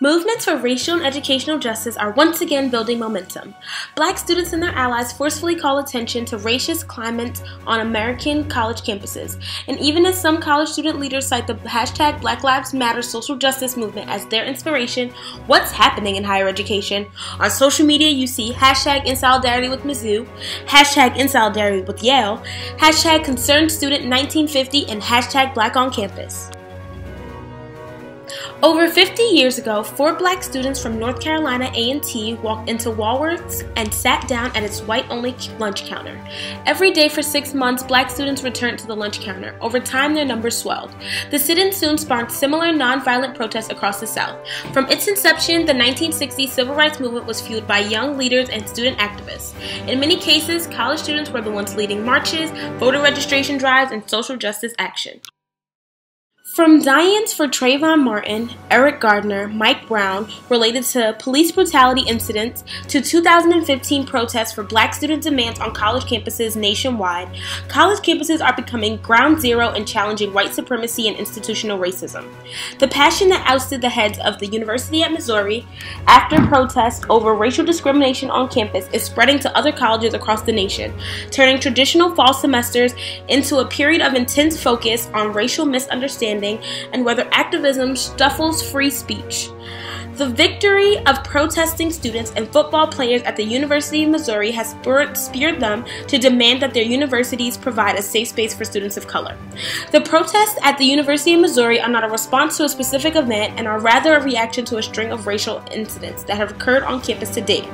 Movements for racial and educational justice are once again building momentum. Black students and their allies forcefully call attention to racist climate on American college campuses. And even as some college student leaders cite the hashtag Black Lives Matter social justice movement as their inspiration, what's happening in higher education? On social media, you see hashtag in solidarity with Mizzou, hashtag in solidarity with Yale, hashtag concerned student 1950, and hashtag Black on campus. Over 50 years ago, 4 black students from North Carolina A&T walked into Walworth's and sat down at its white-only lunch counter. Every day for 6 months, black students returned to the lunch counter. Over time, their numbers swelled. The sit-in soon sparked similar nonviolent protests across the South. From its inception, the 1960s civil rights movement was fueled by young leaders and student activists. In many cases, college students were the ones leading marches, voter registration drives, and social justice action. From die-ins for Trayvon Martin, Eric Gardner, Mike Brown, related to police brutality incidents, to 2015 protests for black student demands on college campuses nationwide, college campuses are becoming ground zero in challenging white supremacy and institutional racism. The passion that ousted the heads of the University at Missouri after protests over racial discrimination on campus is spreading to other colleges across the nation, turning traditional fall semesters into a period of intense focus on racial misunderstanding and whether activism stifles free speech. The victory of protesting students and football players at the University of Missouri has spurred them to demand that their universities provide a safe space for students of color. The protests at the University of Missouri are not a response to a specific event and are rather a reaction to a string of racial incidents that have occurred on campus to date.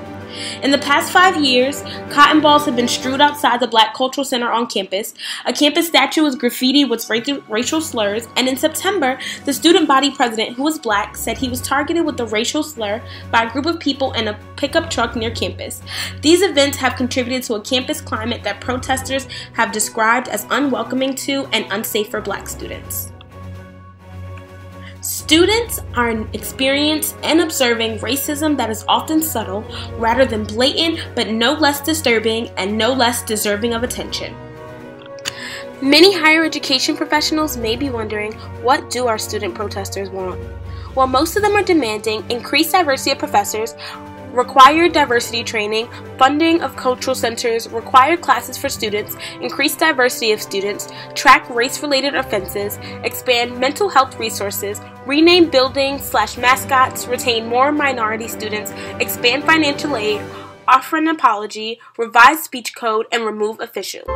In the past 5 years, cotton balls have been strewed outside the Black Cultural Center on campus, a campus statue was graffitied with racial slurs, and in September, the student body president, who was black, said he was targeted with a racial slur by a group of people in a pickup truck near campus. These events have contributed to a campus climate that protesters have described as unwelcoming to and unsafe for black students. Students are experiencing and observing racism that is often subtle rather than blatant, but no less disturbing and no less deserving of attention. Many higher education professionals may be wondering, what do our student protesters want? Well, most of them are demanding increased diversity of professors, required diversity training, funding of cultural centers, required classes for students, increased diversity of students, track race-related offenses, expand mental health resources, rename buildings/mascots, retain more minority students, expand financial aid, offer an apology, revise speech code, and remove officials.